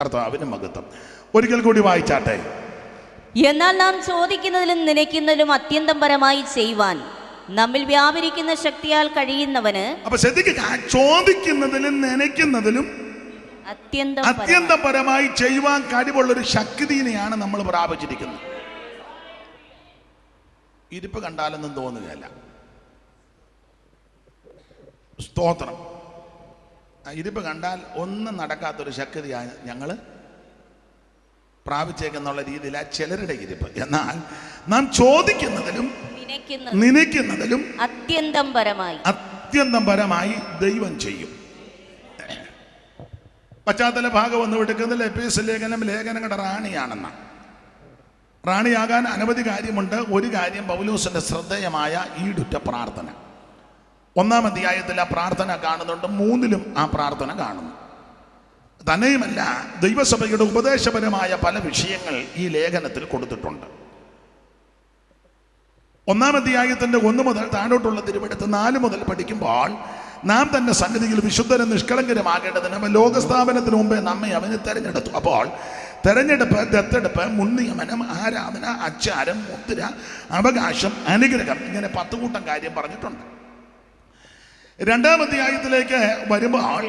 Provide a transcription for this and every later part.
കർത്താവിന് മഹത്വം. ഒരിക്കൽ കൂടി വായിച്ചാട്ടെ. എന്നാൽ നാം ചോദിക്കുന്നതിലും നനയ്ക്കുന്നതിലും അത്യന്തം പരമായി ചെയ്യുവാൻ നമ്മിൽ വ്യാപരിക്കുന്ന ശക്തിയാൽ കഴിയുന്നവന്. അപ്പൊ ശ്രദ്ധിക്കുക, ചോദിക്കുന്നതിലും നനയ്ക്കുന്നതിലും അത്യന്തം പരമായി ചെയ്യുവാൻ കഴിവുള്ളൊരു ശക്തിനെയാണ് നമ്മൾ പ്രാപിച്ചിരിക്കുന്നത്. ഇരിപ്പ് കണ്ടാലൊന്നും തോന്നുകയല്ല. സ്തോത്രം. ഇരിപ്പ് കണ്ടാൽ ഒന്നും നടക്കാത്തൊരു ശക്തിയാണ് ഞങ്ങൾ പ്രാപിച്ചേക്കെന്നുള്ള രീതിയിലാണ് ചിലരുടെ ഇരിപ്പ്. എന്നാൽ നാം ചോദിക്കുന്നതിലും നനയ്ക്കുന്നതിലും അത്യന്തം പരമായി ദൈവം ചെയ്യും. പശ്ചാത്തല ഭാഗം ഒന്ന് എടുക്കുന്നതിൽ എഫേസ്യ ലേഖനങ്ങളുടെ റാണിയാണെന്ന. റാണിയാകാൻ അനവധി കാര്യമുണ്ട്. ഒരു കാര്യം പൗലോസിന്റെ ശ്രദ്ധേയമായ ഈടുറ്റ പ്രാർത്ഥന. 1-ാം അധ്യായത്തിൽ ആ പ്രാർത്ഥന കാണുന്നുണ്ട്, 3-ലും ആ പ്രാർത്ഥന കാണുന്നു. തന്നെയുമല്ല, ദൈവസഭയുടെ ഉപദേശപരമായ പല വിഷയങ്ങൾ ഈ ലേഖനത്തിൽ കൊടുത്തിട്ടുണ്ട്. 1-ാം അധ്യായത്തിന്റെ 1 മുതൽ താഴോട്ടുള്ള തിരുവെടുത്ത് 4 മുതൽ പഠിക്കുമ്പോൾ നാം തന്റെ സന്നിധിയിൽ വിശുദ്ധരും നിഷ്കളങ്കരുമാകേണ്ടതിന് ലോകസ്ഥാപനത്തിന് മുമ്പേ നമ്മെ അവന് തെരഞ്ഞെടുത്തു. അപ്പോൾ തെരഞ്ഞെടുപ്പ്, ദത്തെടുപ്പ്, മുൻനിയമനം, ആരാധന, ആചാരം, മുദ്ര, അവകാശം, അനുഗ്രഹം, ഇങ്ങനെ 10 കൂട്ടം കാര്യം പറഞ്ഞിട്ടുണ്ട്. 2-ാം അധ്യായത്തിലേക്ക് വരുമ്പോൾ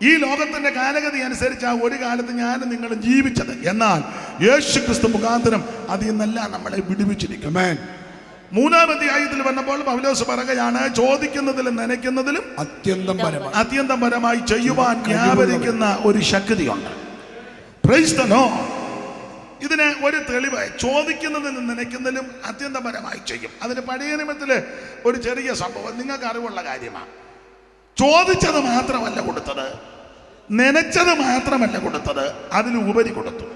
ഈ ലോകത്തിന്റെ കാലഗതി അനുസരിച്ച് ഒരു കാലത്ത് ഞാനും നിങ്ങളും ജീവിച്ചത്, എന്നാൽ യേശു ക്രിസ്തു മുഖാന്തരം അതിൽ നിന്നെല്ലാം നമ്മളെ വിടുവിച്ചിരിക്കും. 3-ാം അധ്യായത്തിൽ വന്നപ്പോൾ പൗലോസ് പറയുകയാണ്, ചോദിക്കുന്നതിലും നനയ്ക്കുന്നതിലും അത്യന്തം പരമായി ചെയ്യുവാൻ വ്യാപരിക്കുന്ന ഒരു ശക്തിയുണ്ട്. Praise the Lord. ഇതിന് ഒരു തെളിവ് ചോദിക്കുന്നതിലും നനയ്ക്കുന്നതിലും അത്യന്തപരമായി ചെയ്യും. അതിന് പഴയ നിയമത്തില് ഒരു ചെറിയ സംഭവം നിങ്ങൾക്ക് അറിവുള്ള കാര്യമാണ്. ചോദിച്ചത് മാത്രമല്ല കൊടുത്തത്, നനച്ചത് മാത്രമല്ല കൊടുത്തത്, അതിലുപരി കൊടുത്തു.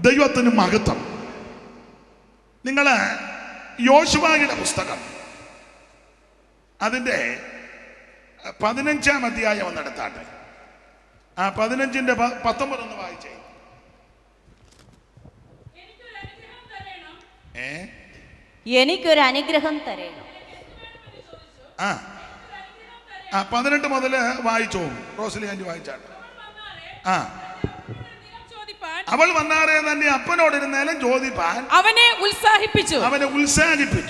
ദൈവത്തിന് മഹത്വം. നിങ്ങള് യോശുവയുടെ പുസ്തകം അതിന്റെ 15-ാം അധ്യായം ഒന്നെടുത്താട്ടെ. ആ 15-ന്റെ 19 ഒന്ന് വായിച്ചേ. എനിക്കൊരു അനുഗ്രഹം തരണം. 18 മുതൽ വായിച്ചോ. റോസലി ആന്റി വായിച്ചാട്ടെ. അവൾ വന്നാറേ തന്നെ അപ്പനോടൊരു നിലം ചോദിപ്പാൻ അവനെ ഉത്സാഹിപ്പിച്ചു.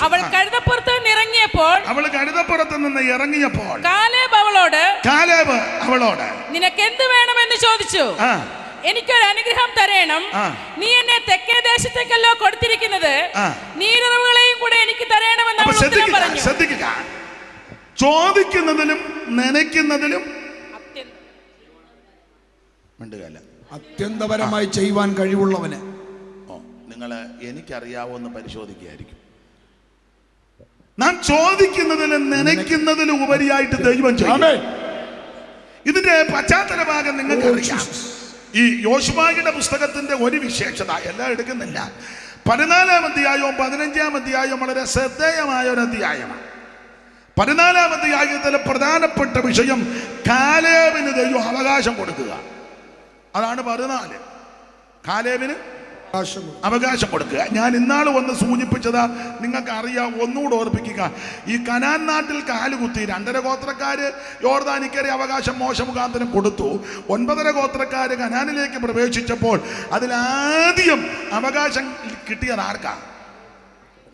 അവൾ കഴുതപ്പുറത്ത് നിന്ന് ഇറങ്ങിയപ്പോൾ കാലേബ് അവളോട് നിനക്ക് എന്ത് വേണമെന്ന് ചോദിച്ചു. എനിക്കൊരു അനുഗ്രഹം തരണം. നീ എന്നെ തെക്കേ ദേശത്തേക്കല്ലോ കൊടുത്തിരിക്കുന്നത്, നീരുറവുകളെയും കൂടെ എനിക്ക് തരണമെന്ന് അവൾ ഉത്തരം പറഞ്ഞു. ശ്രദ്ധിക്കുക, ചോദിക്കുന്നതിലും നനയ്ക്കുന്നതിലും അത്യന്തപരമായി ചെയ്യുവാൻ കഴിവുള്ളവന്. നിങ്ങൾ എനിക്കറിയാവോന്ന് പരിശോധിക്കുകയായിരിക്കും. നാം ചോദിക്കുന്നതിലും നനയ്ക്കുന്നതിലും ഉപരിയായിട്ട് ദൈവം ചെയ്യും. ഇതിന്റെ പശ്ചാത്തല ഭാഗം നിങ്ങൾക്ക് അറിയാം. ഈ യോശുവയുടെ പുസ്തകത്തിന്റെ ഒരു വിശേഷത എല്ലാം എടുക്കുന്നില്ല. 14-ാം അധ്യായവും 15-ാം അധ്യായവും വളരെ ശ്രദ്ധേയമായ ഒരു അധ്യായമാണ്. 14-ാം അധ്യായത്തിലെ പ്രധാനപ്പെട്ട വിഷയം കാലേബിന് ദൈവം അവകാശം കൊടുക്കുക. അതാണ് 14. കാലേബിന് അവകാശം കൊടുക്കുക. ഞാൻ ഇന്നാൾ വന്ന് സൂചിപ്പിച്ചതാ, നിങ്ങൾക്ക് അറിയാം. ഒന്നുകൂടെ ഓർപ്പിക്കുക. ഈ കനാൻ നാട്ടിൽ കാലുകുത്തി 2.5 ഗോത്രക്കാര് യോർദാനിക്കരെ അവകാശം മോശ മുഖാന്തരം കൊടുത്തു. 9.5 ഗോത്രക്കാര് കനാനിലേക്ക് പ്രവേശിച്ചപ്പോൾ അതിലാദ്യം അവകാശം കിട്ടിയത് ആർക്കാ?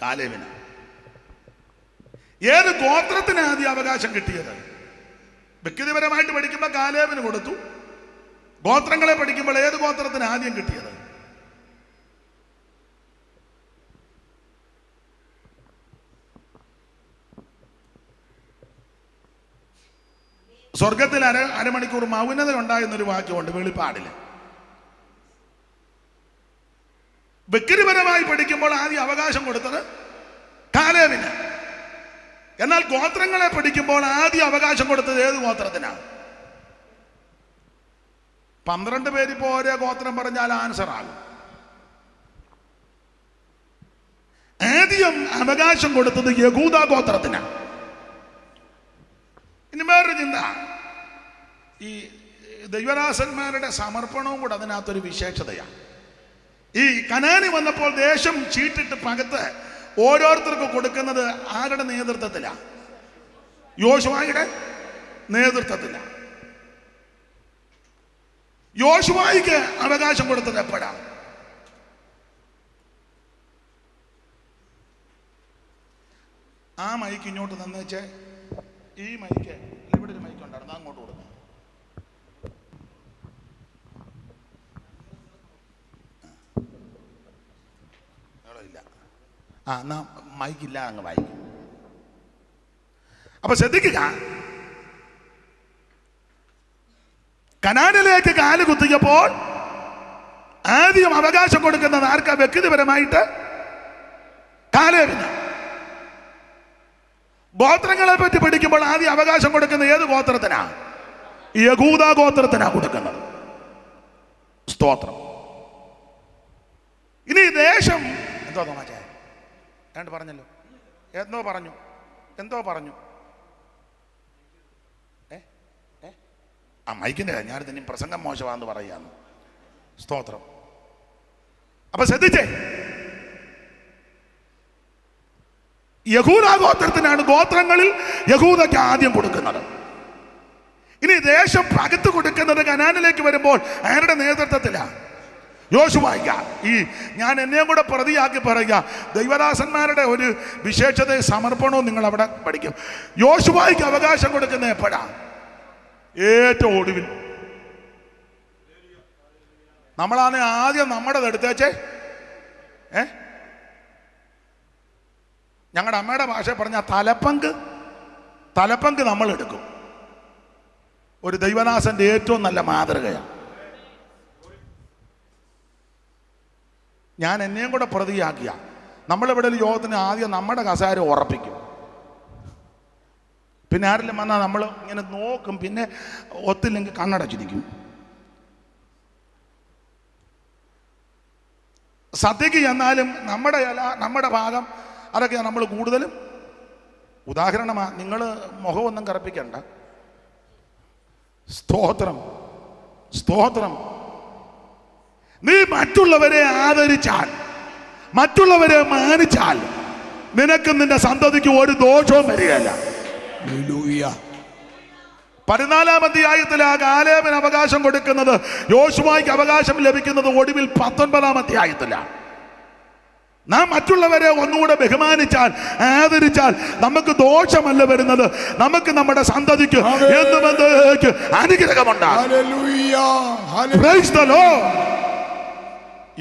കാലേബിന്. ഏത് ഗോത്രത്തിന് ആദ്യം അവകാശം കിട്ടിയത്? വ്യക്തിപരമായിട്ട് പഠിക്കുമ്പോൾ കാലേബിന് കൊടുത്തു. ഗോത്രങ്ങളെ പഠിക്കുമ്പോൾ ഏത് ഗോത്രത്തിന് ആദ്യം കിട്ടിയത്? സ്വർഗത്തിൽ അരമണിക്കൂർ മൗനത ഉണ്ടായെന്നൊരു വാക്യമുണ്ട് വെളിപ്പാടില്. വ്യക്തിപരമായി പഠിക്കുമ്പോൾ ആദ്യം അവകാശം കൊടുത്തത് കാലേബിന്. എന്നാൽ ഗോത്രങ്ങളെ പഠിക്കുമ്പോൾ ആദ്യം അവകാശം കൊടുത്തത് ഏത് ഗോത്രത്തിനാണ്? 12 പേരിപ്പോ ഓരോ ഗോത്രം പറഞ്ഞാൽ ആൻസർ ആകും. ആദ്യം അവകാശം കൊടുത്തത് യഹൂദ ഗോത്രത്തിനാണ്. ഇനി വേറൊരു ചിന്ത, ഈ ദൈവദാസന്മാരുടെ സമർപ്പണവും കൂടെ അതിനകത്തൊരു വിശേഷതയാണ്. ഈ കനാനി വന്നപ്പോൾ ദേശം ചീട്ടിട്ട് പകത്ത് ഓരോരുത്തർക്കും കൊടുക്കുന്നത് ആരുടെ നേതൃത്വത്തിലാണ്? യോശുവയുടെ നേതൃത്വത്തിലാണ്. യോശുവായിക്ക് അവകാശം കൊടുത്തത് എപ്പോഴാണ്? ആ മൈക്ക് ഇങ്ങോട്ട് തന്നേച്ചേ. ഈ മൈക്ക് ഇവിടെ ഒരു മൈക്ക് ഉണ്ടായിരുന്നു, അങ്ങോട്ട് കൊടുക്കും. ഇല്ല, എന്നാ മൈക്കില്ല, അങ്ങ് വായിക്കും. അപ്പൊ ശ്രദ്ധിക്കുക, കനാനിലേക്ക് കാല് കുത്തിയപ്പോൾ ആദ്യം അവകാശം കൊടുക്കുന്നത് ആർക്കാ? വ്യക്തിപരമായിട്ട് കാലേബിന്. ഗോത്രങ്ങളെ പറ്റി പഠിക്കുമ്പോൾ ആദ്യം അവകാശം കൊടുക്കുന്ന ഏത് ഗോത്രത്തിനാ? യഹൂദ ഗോത്രത്തിനാ കൊടുക്കുന്നത്. സ്തോത്രം. ഇനി ദേശം എന്തോ തോമാച്ചേ ഏണ്ട് പറഞ്ഞല്ലോ, എന്തോ പറഞ്ഞു ആ മൈക്കിന്റെ ഞാൻ തന്നെ പ്രസംഗം മോശമാണെന്ന് പറയാന്ന്. സ്തോത്രം. അപ്പൊ ശ്രദ്ധിച്ചേ, യഹൂദ ഗോത്രത്തിനാണ് ഗോത്രങ്ങളിൽ യഹൂദയ്ക്ക് ആദ്യം കൊടുക്കുന്നത്. ഇനി ദേശം പകുത്ത് കൊടുക്കുന്നത് കനാനിലേക്ക് വരുമ്പോൾ ആരുടെ നേതൃത്വത്തിലാണ്? യോശുവായിക്ക. ഈ ഞാൻ എന്നെയും കൂടെ പ്രതിയാക്കി പറയുക, ദൈവദാസന്മാരുടെ ഒരു വിശേഷത സമർപ്പണവും നിങ്ങൾ അവിടെ പഠിക്കും. യോശുവായിക്ക് അവകാശം കൊടുക്കുന്നത് എപ്പോഴാണ്? ഏറ്റവും ഒടുവിൽ. നമ്മളാണ് ആദ്യം നമ്മുടേത് എടുത്തേച്ചേ. ഞങ്ങളുടെ അമ്മയുടെ ഭാഷ പറഞ്ഞ തലപ്പങ്ക് നമ്മൾ എടുക്കും. ഒരു ദൈവദാസന്റെ ഏറ്റവും നല്ല മാതൃകയാണ്. ഞാൻ എന്നെയും കൂടെ പ്രതിയാക്കിയ നമ്മളിവിടെ ഒരു യോഗത്തിന് ആദ്യം നമ്മുടെ കസാര ഉറപ്പിക്കും. പിന്നെ ആരെങ്കിലും വന്നാൽ നമ്മൾ ഇങ്ങനെ നോക്കും, പിന്നെ ഒത്തില്ലെങ്കിൽ കണ്ണടച്ചിരിക്കും. സദ്യക്ക് ചെന്നാലും നമ്മുടെ ഇല, നമ്മുടെ ഭാഗം, അതൊക്കെയാണ് നമ്മൾ കൂടുതലും. ഉദാഹരണമാണ്, നിങ്ങൾ മുഖമൊന്നും കറുപ്പിക്കണ്ട. സ്തോത്രം. നീ മറ്റുള്ളവരെ ആദരിച്ചാൽ, മറ്റുള്ളവരെ മാനിച്ചാൽ നിനക്ക് നിന്റെ സന്തതിക്ക് ഒരു ദോഷവും വരികയില്ല. 14-ാം അധ്യായത്തിൽ ആ കാലേബിന് അവകാശം കൊടുക്കുന്നത്, യോശുവായ്ക്ക് അവകാശം ലഭിക്കുന്നത് ഒടുവിൽ 19-ാം അധ്യായത്തിലാണ്. നാം മറ്റുള്ളവരെ ഒന്നുകൂടെ ബഹുമാനിച്ചാൽ, ആദരിച്ചാൽ നമുക്ക് ദോഷമല്ല വരുന്നത്, നമുക്ക് നമ്മുടെ സന്തതിക്ക് എന്നും അനുഗ്രഹമുണ്ടാകും.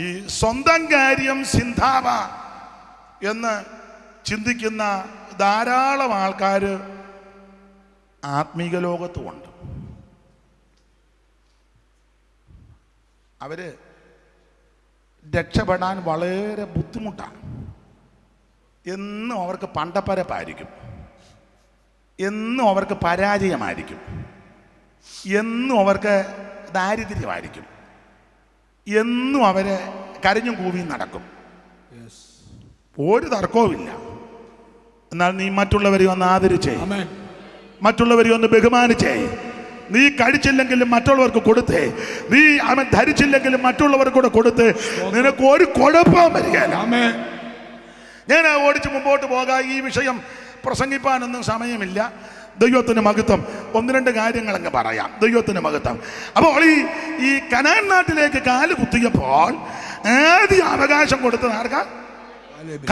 ഈ സ്വന്തം കാര്യം സിന്ധാവ എന്ന് ചിന്തിക്കുന്ന ധാരാളം ആൾക്കാർ ആത്മീക ലോകത്തുമുണ്ട്. അവര് രക്ഷപ്പെടാൻ വളരെ ബുദ്ധിമുട്ടാണ്. എന്നും അവർക്ക് പണ്ടപ്പരപ്പായിരിക്കും, എന്നും അവർക്ക് പരാജയമായിരിക്കും, എന്നും അവർക്ക് ദാരിദ്ര്യമായിരിക്കും, എന്നും അവരെ കരഞ്ഞും കൂവിയും നടക്കും. ഒരു തർക്കവുമില്ല. എന്നാൽ നീ മറ്റുള്ളവരെ ഒന്ന് ആദരിച്ചേ, മറ്റുള്ളവരെ ഒന്ന് ബഹുമാനിച്ചേ. നീ കഴിച്ചില്ലെങ്കിലും മറ്റുള്ളവർക്ക് കൊടുത്തേ, നീ അവൻ ധരിച്ചില്ലെങ്കിലും മറ്റുള്ളവർക്ക് കൂടെ കൊടുത്തേ, നിനക്ക് ഒരു കുഴപ്പവും വരികയില്ല. ഞാൻ ഓടിച്ച് മുമ്പോട്ട് പോകാൻ ഈ വിഷയം പ്രസംഗിപ്പാനൊന്നും സമയമില്ല. ദൈവത്തിന് മഹത്വം. 1-2 കാര്യങ്ങളങ്ങ് പറയാം. ദൈവത്തിന് മഹത്വം. അപ്പോൾ ഈ കനാൻ നാട്ടിലേക്ക് കാല് കുത്തിയപ്പോൾ ആദ്യം അവകാശം കൊടുത്തത് ആർക്കാ?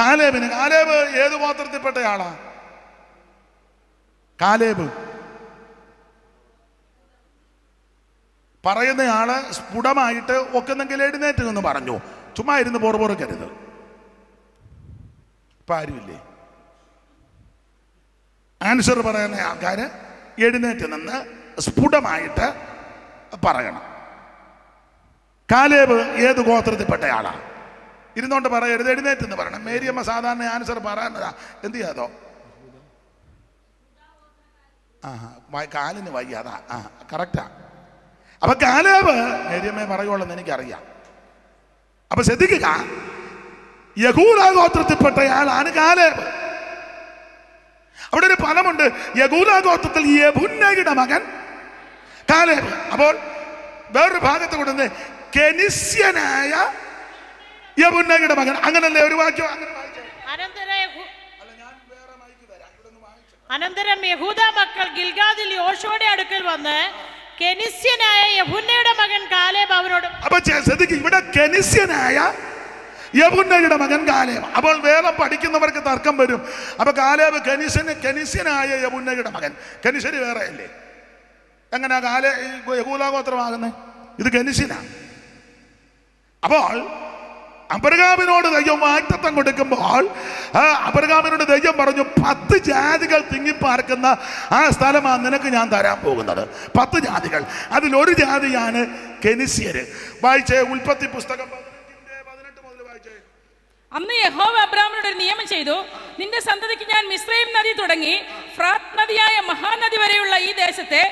കാലേബിന്. കാലേബ് ഏത് ഗോത്രത്തിൽപ്പെട്ട ആളാ? കാലേബ് പറയുന്നയാള് സ്ഫുടമായിട്ട് ഒക്കെന്നെങ്കിൽ എഴുന്നേറ്റ് എന്ന് പറഞ്ഞു. ചുമ്മാ ഇരുന്ന് പോറുപോറക്കരുത്. ഇപ്പം ആരുമില്ലേ? ആൻസർ പറയുന്ന ആൾക്കാർ എഴുന്നേറ്റ് നിന്ന് സ്ഫുടമായിട്ട് പറയണം. കാലേബ് ഏത് ഗോത്രത്തിൽപ്പെട്ടയാളാ? ഇരുന്നോണ്ട് പറയരുത്, എഴുന്നേറ്റ് എന്ന് പറയണം. മേരിയമ്മ സാധാരണ ആൻസർ പറയാനതാ. എന്ത് ചെയ്യാതോ? കാലിന് വയ്യ, അതാ. കറക്റ്റാ. അപ്പൊ കാലേബ് മേരിയമ്മ പറയുള്ളൂ എന്ന് എനിക്കറിയാം. അപ്പൊ ശ്രദ്ധിക്കുക, യഹൂദ ഗോത്രത്തിൽപ്പെട്ടയാളാണ് കാലേബ്. അവിടെ ഒരു പദമുണ്ട്, യഹൂദ ഗോത്രത്തിൽ യെഫുന്നയുടെ മകൻ കാലേബ്. അപ്പോൾ വേറൊരു ഭാഗത്ത് കൊടുക്കുന്നത് കെനിസ്യനായ യെഫുന്നയുടെ മകൻ. അങ്ങനല്ലേ ഒരു വാക്യം? അനന്തരം യഹൂദ മക്കൾ ഗിൽഗാദിൽ യോശുവയുടെ അടുക്കൽ വന്ന് കെനിസ്യനായ യെഫുന്നയുടെ മകൻ കാലേബ് അവരോട്. അപ്പൊ ശ്രദ്ധിക്കുക, ഇവിടെ കെനിസ്യനായ യെഫുന്നയുടെ മകൻ കാലേബ്. അപ്പോൾ വേറെ പഠിക്കുന്നവർക്ക് തർക്കം വരും. അപ്പൊ കാലേബ് കെനിസ്യനായ യെഫുന്നയുടെ മകൻ. കെനിസ്യര് വേറെ അല്ലേ? എങ്ങനെയാ യഹൂദാ ഗോത്രമാകുന്നത്? ഇത് കെനിസ്യനാണ്. അപ്പോൾ അബ്രഹാമിനോട് ദൈവം വാഗ്ദത്തം കൊടുക്കുമ്പോൾ അബ്രഹാമിനോട് ദൈവം പറഞ്ഞു, 10 ജാതികൾ തിങ്ങിപ്പാർക്കുന്ന ആ സ്ഥലമാണ് നിനക്ക് ഞാൻ തരാൻ പോകുന്നത്. 10 ജാതികൾ. അതിലൊരു ജാതിയാണ് കെനിസ്യര്. വായിച്ചേ ഉൽപ്പത്തി പുസ്തകം 18 മുതൽ വായിച്ചേ. അന്ന് യഹോവ അബ്രാമിനോട് ഒരു നിയമം ചെയ്തു, നിന്റെ സന്തതിക്ക് ഞാൻ മിസ്രയീം നദി തുടങ്ങി ഫ്രാത്ത് നദിയായ മഹാനദി വരെയുള്ള ഈ ദേശത്തെ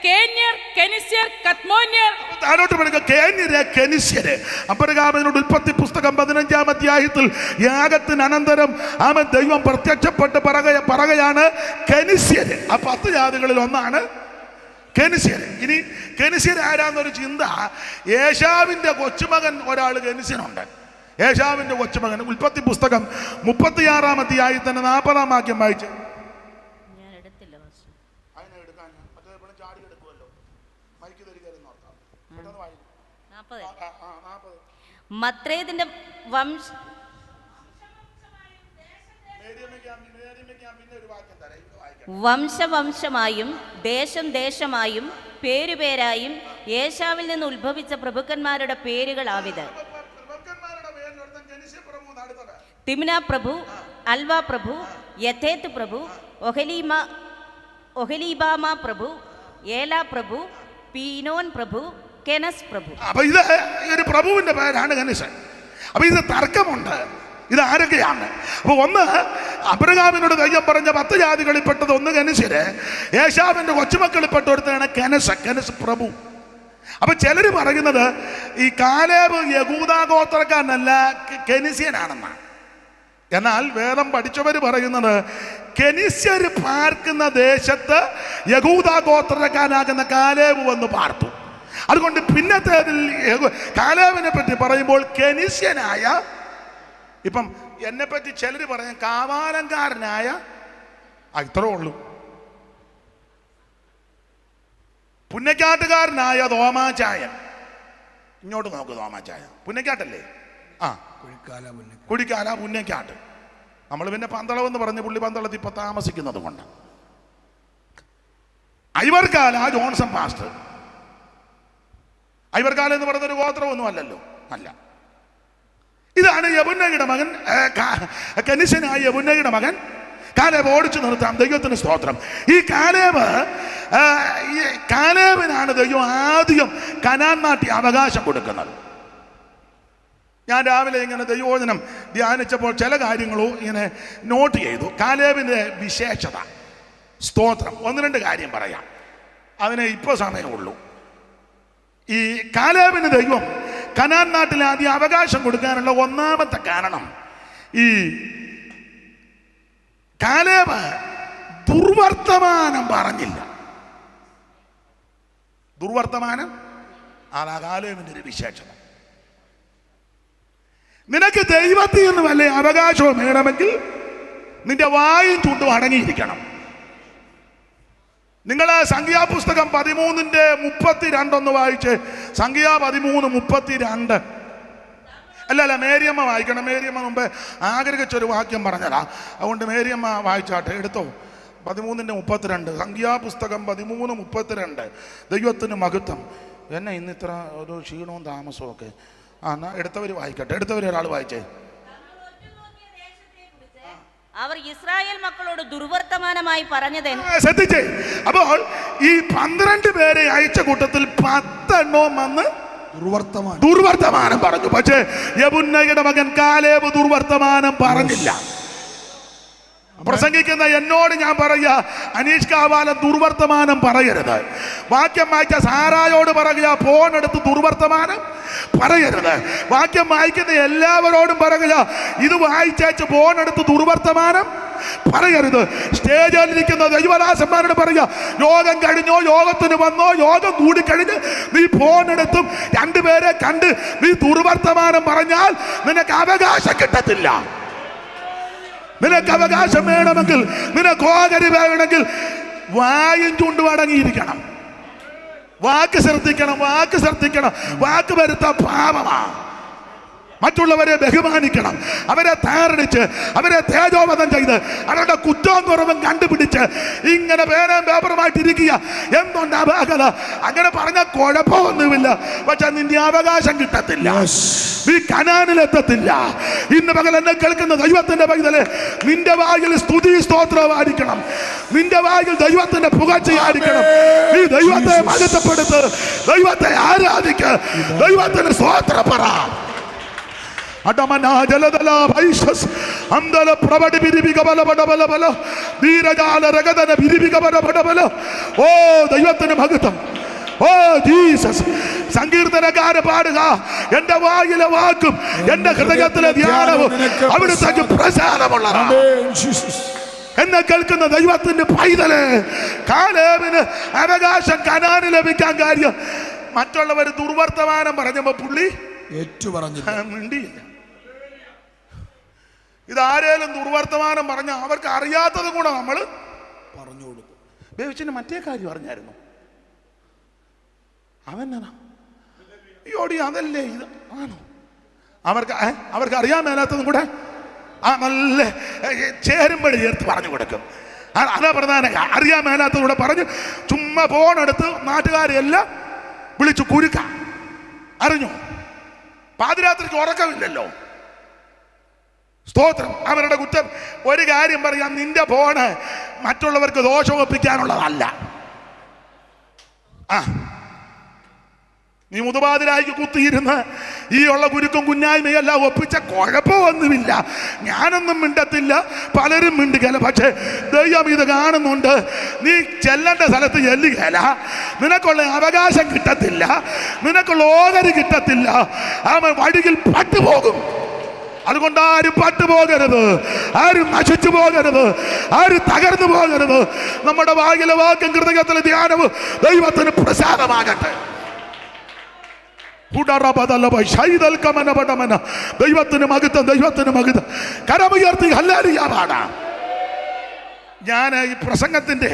കേന്യർ, കെനിസ്യർ, കദ്മോന്യർ, താഴോട്ട് പറയുക, കേന്യര്, കെനിസ്യര്. അബ്രഹാമിനോട് ഉൽപ്പത്തി പുസ്തകം 15-ാം അധ്യായത്തിൽ യാഗത്തിന് അനന്തരം അവൻ ദൈവം പ്രത്യക്ഷപ്പെട്ട് പറയാണ് കെനിസ്യര്. ആ 10 ജാതികളിൽ ഒന്നാണ് കെനിസ്യര്. ഇനി കെനിസ്യര് ആരാന്നൊരു ചിന്ത. ഏശാവിന്റെ കൊച്ചുമകൻ ഒരാൾ കെനിസ്യനുണ്ട്. ഏശാവിന്റെ കൊച്ചുമകൻ. ഉൽപ്പത്തി പുസ്തകം 36-ാം അധ്യായത്തിന്റെ 40-ാം വാക്യം വായിച്ചു. മത്രേദിന്റെ വംശവംശമായും ദേശം ദേശമായും പേരുപേരായും യേശാവിൽ നിന്ന് ഉത്ഭവിച്ച പ്രഭുക്കന്മാരുടെ പേരുകളാവിത്: തിമ്ന പ്രഭു, അൽവ പ്രഭു, യഥേത്ത് പ്രഭു, ഒഹലീബാമ പ്രഭു, ഏല പ്രഭു, പീനോൻ പ്രഭു, കെനസ് പ്രഭു. അപ്പൊ ഇത് ഒരു പ്രഭുവിന്റെ പേരാണ് കെനസ്. അപ്പൊ ഇത് തർക്കമുണ്ട്, ഇത് ആരൊക്കെയാണ്? അപ്പൊ ഒന്ന് അബ്രഹാമിനോട് ദൈവം പറഞ്ഞ 10 ജാതികളിൽപ്പെട്ടത് ഒന്ന് കെനിസ്യര്. ഏശാവിന്റെ കൊച്ചുമക്കളിൽപ്പെട്ട ഒരുത്തനാണ് കെനസ് പ്രഭു. അപ്പൊ ചിലര് പറയുന്നത് ഈ കാലേബ് യഹൂദാ ഗോത്രക്കാരനല്ല, കെനിസ്യനാണെന്നാണ്. എന്നാൽ വേദം പഠിച്ചവര് പറയുന്നത് കെനിസ്യര് പാർക്കുന്ന ദേശത്ത് യഹൂദാ ഗോത്രക്കാരനാകുന്ന കാലേബ് വന്ന് പാർത്തു. അതുകൊണ്ട് പിന്നത്തേതിൽ കാലേബിനെ പറ്റി പറയുമ്പോൾ കെനിസ്യനായ, ഇപ്പം എന്നെ പറ്റി ചിലര് പറയാൻ കാവാലങ്കാരനായ, ഇത്രേ ഉള്ളൂ. പുന്നക്കാട്ടുകാരനായ തോമാചായൻ. ഇങ്ങോട്ട് നോക്ക്, തോമാചായ പുന്നക്കാട്ടല്ലേ? കുടിക്കാല പുന്നക്കാട്ട്. നമ്മൾ പിന്നെ പന്തളം എന്ന് പറഞ്ഞ് പുള്ളി പന്തളത്ത് ഇപ്പൊ താമസിക്കുന്നത് കൊണ്ട്. Aivarkala Johnson pastor. ഐവർകാല എന്ന് പറയുന്നൊരു ഗോത്രമൊന്നും അല്ലല്ലോ, അല്ല. ഇതാണ് യെഫുന്നയുടെ മകൻ, കെനിസ്യനായ യെഫുന്നയുടെ മകൻ. കാലേബ് ഓടിച്ചു നിർത്താം. ദൈവത്തിന് സ്തോത്രം. ഈ കാലേബിനാണ് ദൈവം ആദ്യം കനാൻ നാട്ടിൽ അവകാശം കൊടുക്കുന്നത്. ഞാൻ രാവിലെ ഇങ്ങനെ ദൈവവചനം ധ്യാനിച്ചപ്പോൾ ചില കാര്യങ്ങളും ഇങ്ങനെ നോട്ട് ചെയ്തു. കാലേബിന്റെ വിശേഷത, സ്തോത്രം. 1-2 കാര്യം പറയാം, അതിന് ഇപ്പോൾ സമയമുള്ളൂ. ഈ കാലേബിന് ദൈവം കനാൻ നാട്ടിൽ ആദ്യം അവകാശം കൊടുക്കാനുള്ള ഒന്നാമത്തെ കാരണം, ഈ കാലേബ് ദുർവർത്തമാനം പറഞ്ഞില്ല. ദുർവർത്തമാനം അതാ കാലേബിന്റെ ഒരു വിശേഷത. നിനക്ക് ദൈവത്തിൽ നിന്ന് വല്ല അവകാശവും വേണമെങ്കിൽ നിന്റെ വായും ചുണ്ടും അടങ്ങിയിരിക്കണം. നിങ്ങൾ സംഖ്യാപുസ്തകം 13:32 ഒന്ന് വായിച്ച്. സംഖ്യ 13:32. അല്ല, മേരിയമ്മ വായിക്കണം. മേരിയമ്മ മുമ്പ് ആഗ്രഹിച്ചൊരു വാക്യം പറഞ്ഞതാ, അതുകൊണ്ട് മേരിയമ്മ വായിച്ചാട്ടെ. എടുത്തോ. 13:32. സംഖ്യാപുസ്തകം 13:32. ദൈവത്തിന് മഹത്വം. എന്നെ ഇന്നിത്ര ഒരു ക്ഷീണവും താമസവും ഒക്കെ. എന്നാ എടുത്തവര് വായിക്കട്ടെ. എടുത്തവര് ഒരാൾ വായിച്ചേ. അവർ ഇസ്രായേൽ മക്കളോട് ദുർവർത്തമാനമായി പറഞ്ഞത്. ശ്രദ്ധിച്ചേ. അപ്പോൾ ഈ 12 പേരെ അയച്ച കൂട്ടത്തിൽ 10 എണ്ണവും വന്ന് ദുർവർത്തമാനം പറഞ്ഞു. പക്ഷേ യെഫുന്നയുടെ മകൻ കാലേബ് ദുർവർത്തമാനം പറഞ്ഞില്ല. പ്രസംഗിക്കുന്ന എന്നോട് ഞാൻ പറയുക, അനീഷ് കാവാലം ദുർവർത്തമാനം പറയരുത്. വാക്യം വായിച്ച സാറായോട് പറയുക, ഫോൺ എടുത്ത് ദുർവർത്തമാനം പറയരുത്. വാക്യം വായിക്കുന്ന എല്ലാവരോടും പറയുക, ഇത് വായിച്ചു ഫോൺ എടുത്ത് ദുർവർത്തമാനം പറയരുത്. സ്റ്റേജിലിരിക്കുന്ന ദൈവദാസന്മാരോട് പറയുക, യോഗം കഴിഞ്ഞോ, യോഗത്തിന് വന്നോ, യോഗം കൂടിക്കഴിഞ്ഞ് നീ ഫോൺ എടുത്തും 2 പേരെ കണ്ട് നീ ദുർവർത്തമാനം പറഞ്ഞാൽ നിനക്ക് അവകാശം കിട്ടത്തില്ല. നിനക്ക് അവകാശം വേണമെങ്കിൽ, നിനക്ക് ഓഹരി വേണമെങ്കിൽ വായും ചുണ്ടും അടങ്ങിയിരിക്കണം. വാക്ക് ശ്രദ്ധിക്കണം, വാക്ക് ശ്രദ്ധിക്കണം. വാക്ക് വരുത്താൻ പാപമാ. മറ്റുള്ളവരെ ബഹുമാനിക്കണം, അവരെ താരടിച്ച്, അവരെ തേജോവധം ചെയ്ത്, അവരുടെ കുറ്റവും കുറവും കണ്ടുപിടിച്ച് ഇങ്ങനെ പേരും പേപ്പറുമായിട്ട് ഇരിക്കുക. എന്തുണ്ട് അപകട? അങ്ങനെ പറഞ്ഞാൽ കുഴപ്പമൊന്നുമില്ല, പക്ഷെ നിന്റെ അവകാശം കിട്ടത്തില്ല, നീ കനാനിലെത്തത്തില്ല. ഇന്ന് പകൽ എന്നെ കേൾക്കുന്ന ദൈവത്തിന്റെ പൈതല്, നിന്റെ വായിൽ സ്തുതി സ്തോത്രമായിരിക്കണം, നിന്റെ വായിൽ ദൈവത്തിന്റെ പുകഴ്ചയായിരിക്കണം. നീ ദൈവത്തെ മഹത്വപ്പെടുത്ത്, ദൈവത്തെ ആരാധിക്ക്, ദൈവത്തിന് സ്തോത്രം പറ. അടമനാ ജലദല ഭൈഷസ് അംദല പ്രവടി ബിരിബിക ബല ബല ബല ബല വീരജാല രഗദന ബിരിബിക ബല ബല ബല. ഓ ദൈവത്തിന് മഹത്വം, ഓ ജീസസ്. സങ്കീർത്തനക്കാര് പാടുക, എന്റെ വായിലെ വാക്കും എന്റെ ഹൃദയത്തിലെ ധ്യാനവും അവിടുത്തേക്ക് പ്രസാദമുള്ളതാണ്. എന്നെ കേൾക്കുന്ന ദൈവത്തിന്റെ പൈതല്, കാലേബിന് അവകാശം കനാന് ലഭിക്കാൻ കാര്യം മറ്റുള്ളവർ ദുർവർത്തമാനം പറഞ്ഞപ്പോ പുള്ളി ഏറ്റു പറഞ്ഞു മിണ്ടിയില്ല. ഇതാരേലും ദുർവർത്തമാനം പറഞ്ഞ അവർക്ക് അറിയാത്തതും കൂടെ നമ്മൾ പറഞ്ഞു കൊടുക്കും. ബേബിച്ചിന് മറ്റേ കാര്യം അറിഞ്ഞായിരുന്നു, അവനാ യോടി അതല്ലേ ഇത് ആണോ, അവർക്ക് അറിയാൻ മേലാത്തതും കൂടെ നല്ല ചേരുമ്പടി ചേർത്ത് പറഞ്ഞു കൊടുക്കും. അതാ പ്രധാന. അറിയാൻ മേലാത്തതും കൂടെ പറഞ്ഞ് ചുമ്മാ ഫോണെടുത്ത് നാട്ടുകാരെല്ലാം വിളിച്ചു കുരുക്ക. അറിഞ്ഞു, പാതിരാത്രിക്ക് ഉറക്കമില്ലല്ലോ. സ്തോത്രം. അവരുടെ കുറ്റം. ഒരു കാര്യം പറയാം, നിന്റെ ഫോണ് മറ്റുള്ളവർക്ക് ദോഷം ഒപ്പിക്കാനുള്ളതല്ല. നീ മുതുപാതിരായിക്ക് കുത്തിയിരുന്ന് ഈ ഉള്ള കുരുക്കും കുഞ്ഞായ്മയെല്ലാം ഒപ്പിച്ച കുഴപ്പമൊന്നുമില്ല. ഞാനൊന്നും മിണ്ടത്തില്ല, പലരും മിണ്ടുകയില്ല. പക്ഷേ ദൈവം ഇത് കാണുന്നുണ്ട്. നീ ചെല്ലേണ്ട സ്ഥലത്ത് ചെല്ലുകയില്ല, നിനക്കുള്ള അവകാശം കിട്ടത്തില്ല, നിനക്കുള്ള ഓഹരി കിട്ടത്തില്ല. അവൻ വഴിയിൽ പട്ടുപോകും. അതുകൊണ്ട് ആരും പട്ടുപോകരുത്, ആരും നശിച്ചു പോകരുത്, ആരും തകർന്നു പോകരുത്. നമ്മുടെ വായിലെ വാക്കും ഹൃദയത്തിലെ ധ്യാനവും ദൈവത്തിന് പ്രസാദമാകട്ടെ. ദൈവത്തിന് മഹത്വം, ദൈവത്തിന് മഹത്വം. കരമുയർത്തി ഹല്ലേലൂയ പാടാം. ഞാൻ ഈ പ്രസംഗത്തിൻ്റെ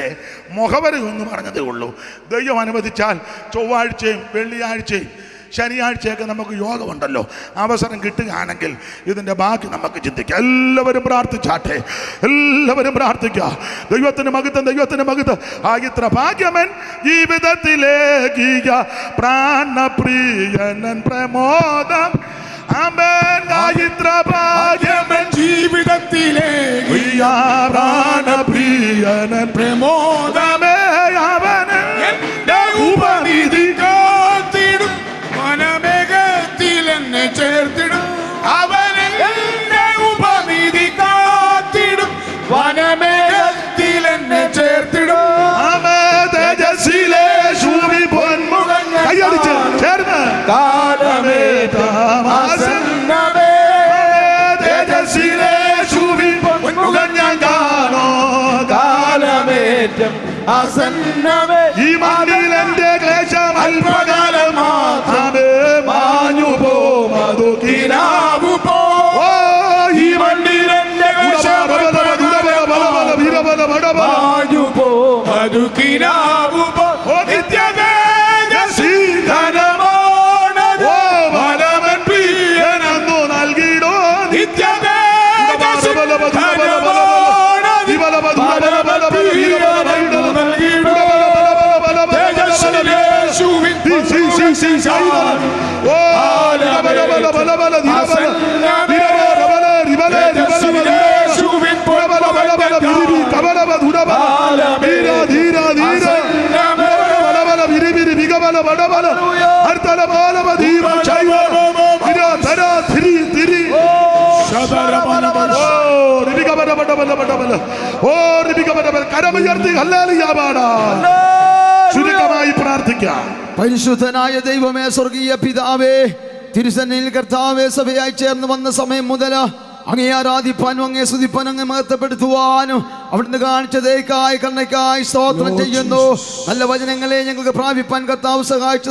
മുഖവര ഒന്ന് പറഞ്ഞതേ ഉള്ളൂ. ദൈവം അനുവദിച്ചാൽ ചൊവ്വാഴ്ചയും വെള്ളിയാഴ്ചയും ശനിയാഴ്ചയൊക്കെ നമുക്ക് യോഗമുണ്ടല്ലോ, അവസരം കിട്ടുകയാണെങ്കിൽ ഇതിൻ്റെ ബാക്കി നമുക്ക് ചിന്തിക്കാം. എല്ലാവരും പ്രാർത്ഥിച്ചാട്ടെ, എല്ലാവരും പ്രാർത്ഥിക്കുക. ദൈവത്തിന് മഹത്വം, ദൈവത്തിന് മഹത്വം. ഇത്ര ഭാഗ്യമൻ ജീവിതത്തിലേക്കിയ പ്രാണപ്രിയനൻ പ്രമോദം. ഇത്ര ഭാഗ്യമൻ ജീവിതത്തിലേക്കിയ പ്രാണപ്രിയനൻ പ്രമോദമേ. അവന് ഉപനിധി കാത്തിടും, വനമേഘത്തിലെന്നെ ചേർത്തിടും. അവന് ഉപനിധി കാത്തിടും, വനമേഘത്തിലെന്നെ ചേർത്തിടും. തേജസ്സിലെ ശൂവി പൊന്മുഖം കൈയടിച്ച് ചേർന്ന് കാലമേറ്റമാസന്നമേ. തേജസ്സിലെ ശൂവി പൊന്മുഖം ഞാൻ കാണോ, കാലമേറ്റം ആസന്നമേ. ഈ മണ്ണിൽ എന്റെ ക്ലേശം അല്പകാലം മാത്രമേ മാഞ്ഞു പോമതു കിനാവു പോ. ഈ മണ്ണിൽ എന്റെ ക്ലേശം മാഞ്ഞു പോമതു കിനാവു പോ. നിത്യതേജസീധനമോണോ വലമൻ പ്രിയനെന്നു നൽകിടോ. ചുരുക്കമായി പ്രാർത്ഥിക്കാം. പരിശുദ്ധനായ ദൈവമേ, സ്വർഗീയ പിതാവേ, തിരുസന്നിധിയിൽ കർത്താവേ, സഭയായി ചേർന്ന് വന്ന സമയം മുതൽ അങ്ങേ ആരാധിപ്പാനും അങ്ങേ സ്തുതിപ്പാനും അങ്ങേ മഹത്വപ്പെടുത്തുവാനും അവിടുന്ന് കാണിച്ച ദയക്കായി കരുണയ്ക്കായി സ്തോത്രം ചെയ്യുന്നു. നല്ല വചനങ്ങളെ ഞങ്ങൾക്ക് പ്രാപിപ്പാൻ കർത്താവ് സഹായിച്ചു.